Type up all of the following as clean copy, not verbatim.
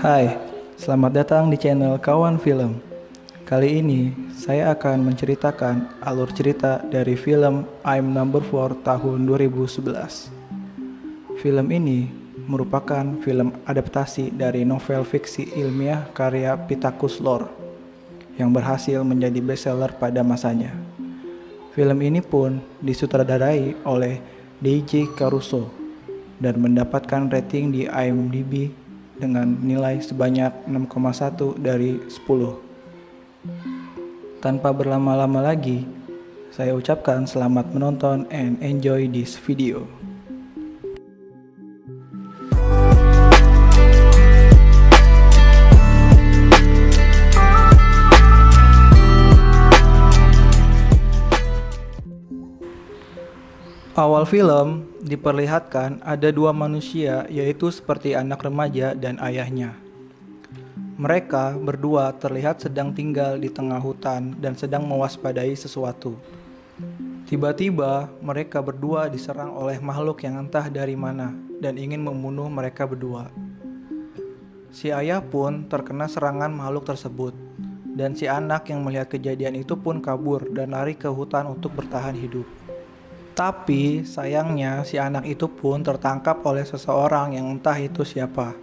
Hai, selamat datang di channel Kawan Film. Kali ini saya akan menceritakan alur cerita dari film I'm Number 4 tahun 2011. Film ini merupakan film adaptasi dari novel fiksi ilmiah karya Pittacus Lore yang berhasil menjadi bestseller pada masanya. Film ini pun disutradarai oleh DJ Caruso dan mendapatkan rating di IMDb dengan nilai sebanyak 6,1 dari 10. Tanpa berlama-lama lagi, saya ucapkan selamat menonton and enjoy this video. Awal film diperlihatkan ada dua manusia, yaitu seperti anak remaja dan ayahnya. Mereka berdua terlihat sedang tinggal di tengah hutan dan sedang mewaspadai sesuatu. Tiba-tiba mereka berdua diserang oleh makhluk yang entah dari mana dan ingin membunuh mereka berdua. Si ayah pun terkena serangan makhluk tersebut, dan si anak yang melihat kejadian itu pun kabur dan lari ke hutan untuk bertahan hidup. Tapi sayangnya si anak itu pun tertangkap oleh seseorang yang entah itu siapa.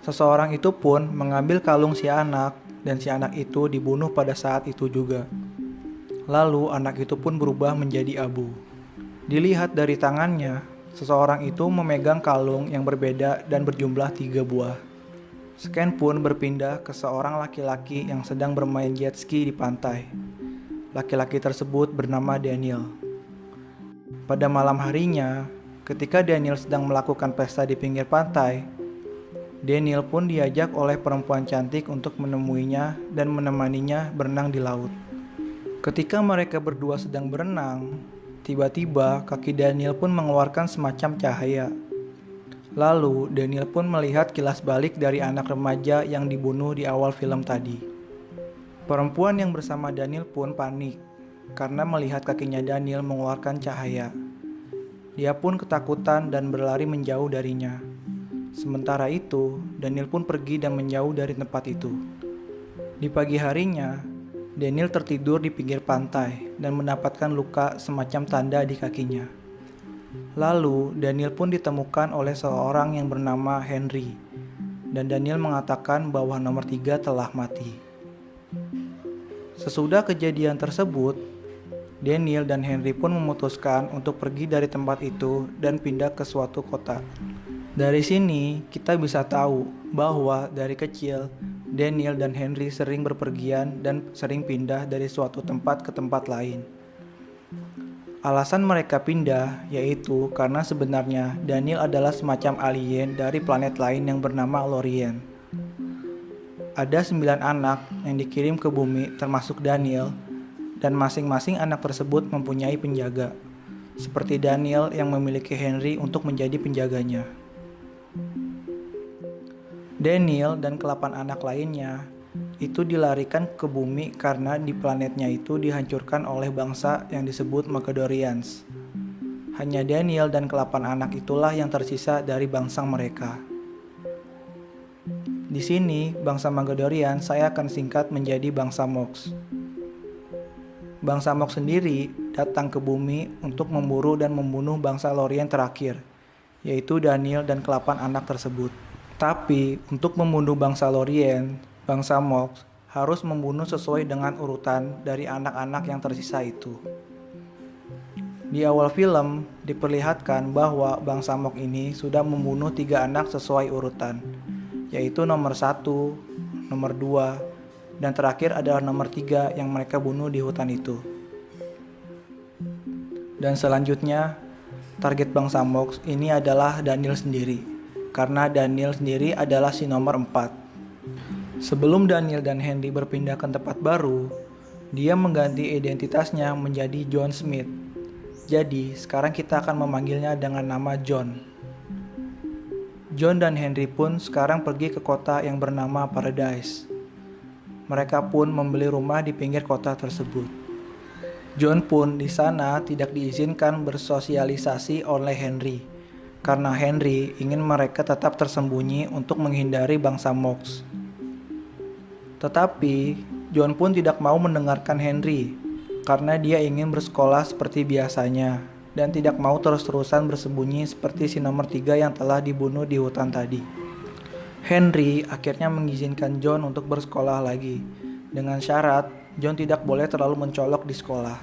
Seseorang itu pun mengambil kalung si anak dan si anak itu dibunuh pada saat itu juga. Lalu anak itu pun berubah menjadi abu. Dilihat dari tangannya, seseorang itu memegang kalung yang berbeda dan berjumlah 3 buah. Scan pun berpindah ke seorang laki-laki yang sedang bermain jet ski di pantai. Laki-laki tersebut bernama Daniel. Pada malam harinya, ketika Daniel sedang melakukan pesta di pinggir pantai, Daniel pun diajak oleh perempuan cantik untuk menemuinya dan menemaninya berenang di laut. Ketika mereka berdua sedang berenang, tiba-tiba kaki Daniel pun mengeluarkan semacam cahaya. Lalu Daniel pun melihat kilas balik dari anak remaja yang dibunuh di awal film tadi. Perempuan yang bersama Daniel pun panik karena melihat kakinya Daniel mengeluarkan cahaya. Dia pun ketakutan dan berlari menjauh darinya. Sementara itu, Daniel pun pergi dan menjauh dari tempat itu. Di pagi harinya, Daniel tertidur di pinggir pantai dan mendapatkan luka semacam tanda di kakinya. Lalu, Daniel pun ditemukan oleh seorang yang bernama Henry, dan Daniel mengatakan bahwa nomor 3 telah mati. Sesudah kejadian tersebut, Daniel dan Henry pun memutuskan untuk pergi dari tempat itu dan pindah ke suatu kota. Dari sini kita bisa tahu bahwa dari kecil Daniel dan Henry sering berpergian dan sering pindah dari suatu tempat ke tempat lain. Alasan mereka pindah yaitu karena sebenarnya Daniel adalah semacam alien dari planet lain yang bernama Lorien. Ada 9 anak yang dikirim ke bumi termasuk Daniel, dan masing-masing anak tersebut mempunyai penjaga, seperti Daniel yang memiliki Henry untuk menjadi penjaganya. Daniel dan ke-8 anak lainnya itu dilarikan ke bumi karena di planetnya itu dihancurkan oleh bangsa yang disebut Magdorians. Hanya Daniel dan ke-8 anak itulah yang tersisa dari bangsa mereka. Di sini, bangsa Magdorian saya akan singkat menjadi bangsa Mox. Bangsa Mox sendiri datang ke bumi untuk memburu dan membunuh bangsa Lorien terakhir, yaitu Daniel dan ke-8 anak tersebut. Tapi untuk membunuh bangsa Lorien, bangsa Mox harus membunuh sesuai dengan urutan dari anak-anak yang tersisa itu. Di awal film diperlihatkan bahwa bangsa Mox ini sudah membunuh 3 anak sesuai urutan, yaitu nomor 1, nomor 2, dan terakhir adalah nomor 3 yang mereka bunuh di hutan itu. Dan selanjutnya, target bangsa Mox ini adalah Daniel sendiri, karena Daniel sendiri adalah si nomor 4. Sebelum Daniel dan Henry berpindah ke tempat baru, dia mengganti identitasnya menjadi John Smith. Jadi, sekarang kita akan memanggilnya dengan nama John. John dan Henry pun sekarang pergi ke kota yang bernama Paradise. Mereka pun membeli rumah di pinggir kota tersebut. John pun di sana tidak diizinkan bersosialisasi oleh Henry, karena Henry ingin mereka tetap tersembunyi untuk menghindari bangsa Mox. Tetapi John pun tidak mau mendengarkan Henry karena dia ingin bersekolah seperti biasanya dan tidak mau terus-terusan bersembunyi seperti si nomor 3 yang telah dibunuh di hutan tadi. Henry akhirnya mengizinkan John untuk bersekolah lagi dengan syarat John tidak boleh terlalu mencolok di sekolah.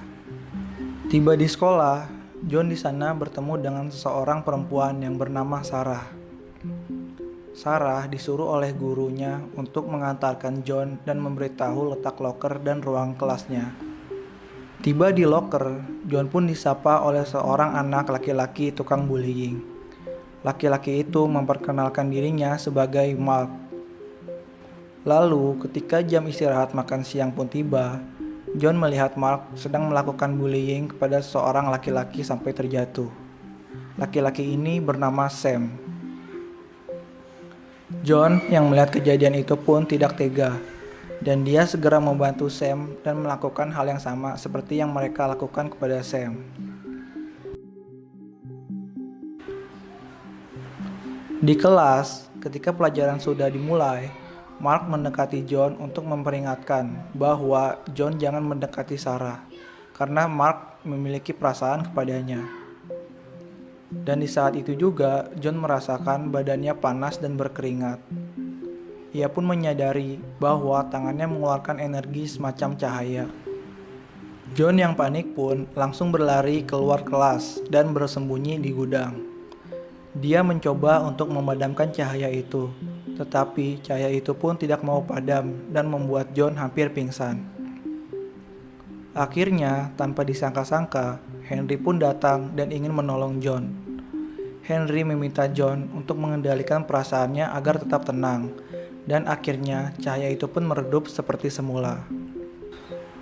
Tiba di sekolah, John di sana bertemu dengan seseorang perempuan yang bernama Sarah. Sarah disuruh oleh gurunya untuk mengantarkan John dan memberitahu letak loker dan ruang kelasnya. Tiba di loker, John pun disapa oleh seorang anak laki-laki tukang bullying. Laki-laki itu memperkenalkan dirinya sebagai Mark. Lalu, ketika jam istirahat makan siang pun tiba, John melihat Mark sedang melakukan bullying kepada seorang laki-laki sampai terjatuh. Laki-laki ini bernama Sam. John yang melihat kejadian itu pun tidak tega, dan dia segera membantu Sam dan melakukan hal yang sama seperti yang mereka lakukan kepada Sam. Di kelas, ketika pelajaran sudah dimulai, Mark mendekati John untuk memperingatkan bahwa John jangan mendekati Sarah, karena Mark memiliki perasaan kepadanya. Dan di saat itu juga, John merasakan badannya panas dan berkeringat. Ia pun menyadari bahwa tangannya mengeluarkan energi semacam cahaya. John yang panik pun langsung berlari keluar kelas dan bersembunyi di gudang. Dia mencoba untuk memadamkan cahaya itu, tetapi cahaya itu pun tidak mau padam dan membuat John hampir pingsan. Akhirnya, tanpa disangka-sangka, Henry pun datang dan ingin menolong John. Henry meminta John untuk mengendalikan perasaannya agar tetap tenang, dan akhirnya cahaya itu pun meredup seperti semula.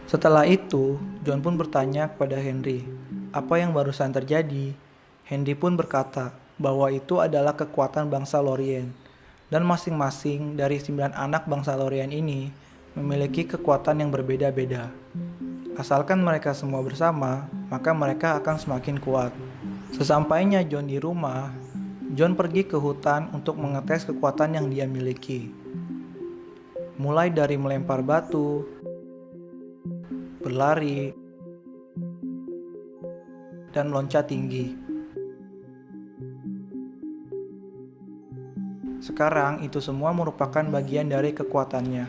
Setelah itu, John pun bertanya kepada Henry, apa yang barusan terjadi? Henry pun berkata bahwa itu adalah kekuatan bangsa Lorien, dan masing-masing dari 9 anak bangsa Lorien ini memiliki kekuatan yang berbeda-beda. Asalkan mereka semua bersama, maka mereka akan semakin kuat. Sesampainya John di rumah, John pergi ke hutan untuk mengetes kekuatan yang dia miliki. Mulai dari melempar batu, berlari, dan loncat tinggi. Sekarang itu semua merupakan bagian dari kekuatannya.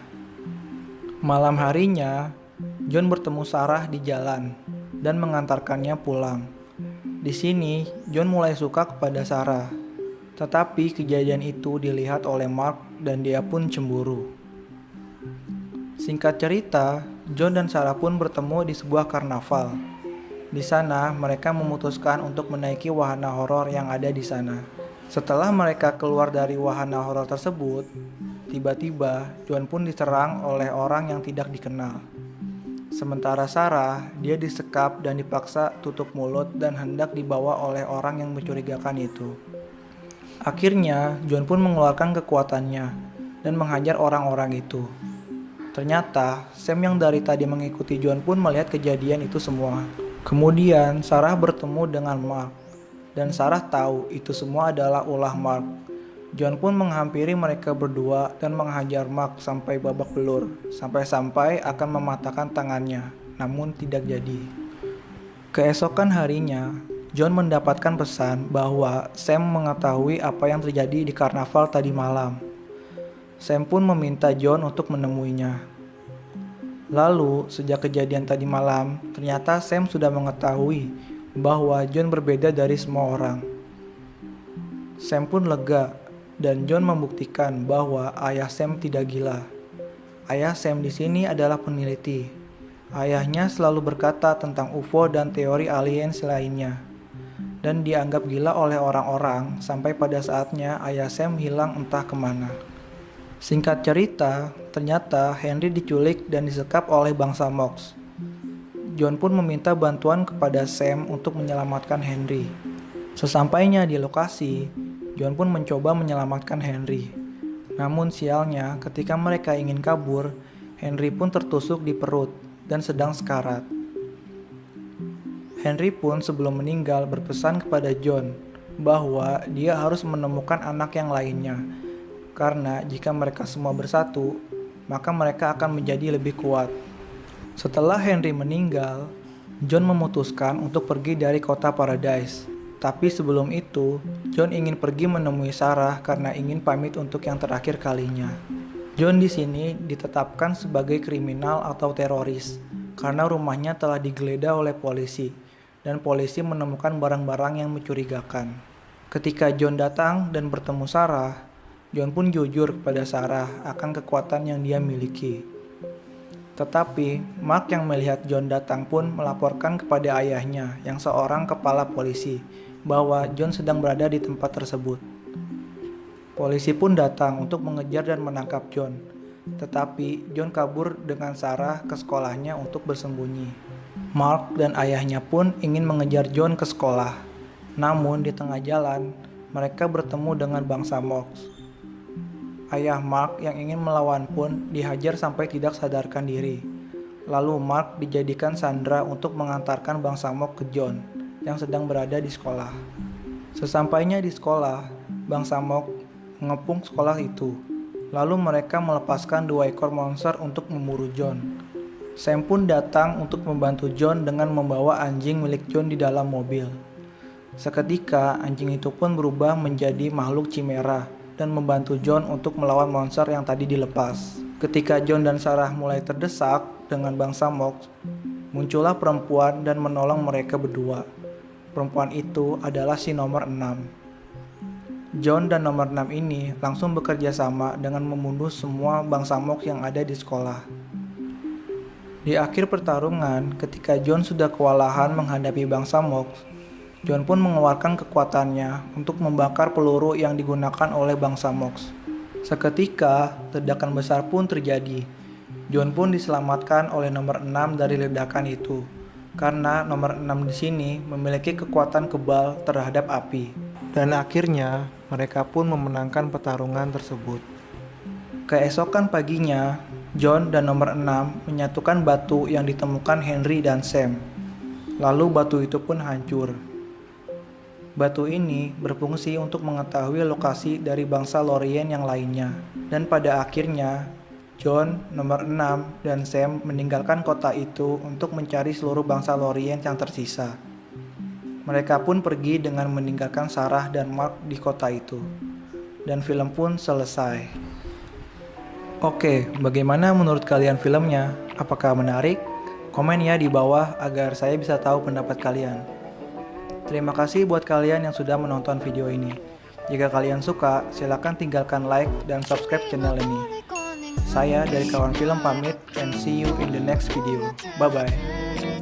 Malam harinya, John bertemu Sarah di jalan dan mengantarkannya pulang. Di sini, John mulai suka kepada Sarah. Tetapi kejadian itu dilihat oleh Mark dan dia pun cemburu. Singkat cerita, John dan Sarah pun bertemu di sebuah karnaval. Di sana, mereka memutuskan untuk menaiki wahana horor yang ada di sana. Setelah mereka keluar dari wahana horor tersebut, tiba-tiba John pun diserang oleh orang yang tidak dikenal. Sementara Sarah, dia disekap dan dipaksa tutup mulut dan hendak dibawa oleh orang yang mencurigakan itu. Akhirnya, John pun mengeluarkan kekuatannya dan menghajar orang-orang itu. Ternyata, Sam yang dari tadi mengikuti John pun melihat kejadian itu semua. Kemudian, Sarah bertemu dengan Mark, dan Sarah tahu itu semua adalah ulah Mark. John pun menghampiri mereka berdua dan menghajar Mark sampai babak belur, sampai-sampai akan mematahkan tangannya, namun tidak jadi. Keesokan harinya, John mendapatkan pesan bahwa Sam mengetahui apa yang terjadi di karnaval tadi malam. Sam pun meminta John untuk menemuinya. Lalu, sejak kejadian tadi malam, ternyata Sam sudah mengetahui bahwa John berbeda dari semua orang. Sam pun lega, dan John membuktikan bahwa ayah Sam tidak gila. Ayah Sam di sini adalah peneliti. Ayahnya selalu berkata tentang UFO dan teori aliens lainnya, dan dianggap gila oleh orang-orang sampai pada saatnya ayah Sam hilang entah kemana. Singkat cerita, ternyata Henry diculik dan disekap oleh bangsa Mox. John pun meminta bantuan kepada Sam untuk menyelamatkan Henry. Sesampainya di lokasi, John pun mencoba menyelamatkan Henry. Namun sialnya, ketika mereka ingin kabur, Henry pun tertusuk di perut dan sedang sekarat. Henry pun sebelum meninggal berpesan kepada John bahwa dia harus menemukan anak yang lainnya, karena jika mereka semua bersatu, maka mereka akan menjadi lebih kuat. Setelah Henry meninggal, John memutuskan untuk pergi dari kota Paradise. Tapi sebelum itu, John ingin pergi menemui Sarah karena ingin pamit untuk yang terakhir kalinya. John di sini ditetapkan sebagai kriminal atau teroris karena rumahnya telah digeledah oleh polisi dan polisi menemukan barang-barang yang mencurigakan. Ketika John datang dan bertemu Sarah, John pun jujur kepada Sarah akan kekuatan yang dia miliki. Tetapi Mark yang melihat John datang pun melaporkan kepada ayahnya yang seorang kepala polisi bahwa John sedang berada di tempat tersebut. Polisi pun datang untuk mengejar dan menangkap John, tetapi John kabur dengan Sarah ke sekolahnya untuk bersembunyi. Mark dan ayahnya pun ingin mengejar John ke sekolah, namun di tengah jalan mereka bertemu dengan bangsa Mox. Ayah Mark yang ingin melawan pun dihajar sampai tidak sadarkan diri. Lalu Mark dijadikan sandera untuk mengantarkan bangsa Mox ke John yang sedang berada di sekolah. Sesampainya di sekolah, bangsa Mox mengepung sekolah itu. Lalu mereka melepaskan 2 ekor monster untuk memburu John. Sam pun datang untuk membantu John dengan membawa anjing milik John di dalam mobil. Seketika anjing itu pun berubah menjadi makhluk chimera dan membantu John untuk melawan monster yang tadi dilepas. Ketika John dan Sarah mulai terdesak dengan bangsa Mox, muncullah perempuan dan menolong mereka berdua. Perempuan itu adalah si nomor 6. John dan nomor 6 ini langsung bekerja sama dengan membunuh semua bangsa Mox yang ada di sekolah. Di akhir pertarungan, ketika John sudah kewalahan menghadapi bangsa Mox, John pun mengeluarkan kekuatannya untuk membakar peluru yang digunakan oleh bangsa Mox. Seketika, ledakan besar pun terjadi. John pun diselamatkan oleh nomor 6 dari ledakan itu, karena nomor 6 di sini memiliki kekuatan kebal terhadap api. Dan akhirnya, mereka pun memenangkan pertarungan tersebut. Keesokan paginya, John dan nomor 6 menyatukan batu yang ditemukan Henry dan Sam. Lalu batu itu pun hancur. Batu ini berfungsi untuk mengetahui lokasi dari bangsa Lorien yang lainnya. Dan pada akhirnya, John, nomor 6, dan Sam meninggalkan kota itu untuk mencari seluruh bangsa Lorien yang tersisa. Mereka pun pergi dengan meninggalkan Sarah dan Mark di kota itu. Dan film pun selesai. Oke, bagaimana menurut kalian filmnya? Apakah menarik? Komen ya di bawah agar saya bisa tahu pendapat kalian. Terima kasih buat kalian yang sudah menonton video ini. Jika kalian suka, silakan tinggalkan like dan subscribe channel ini. Saya dari Kawan Film pamit and see you in the next video. Bye bye.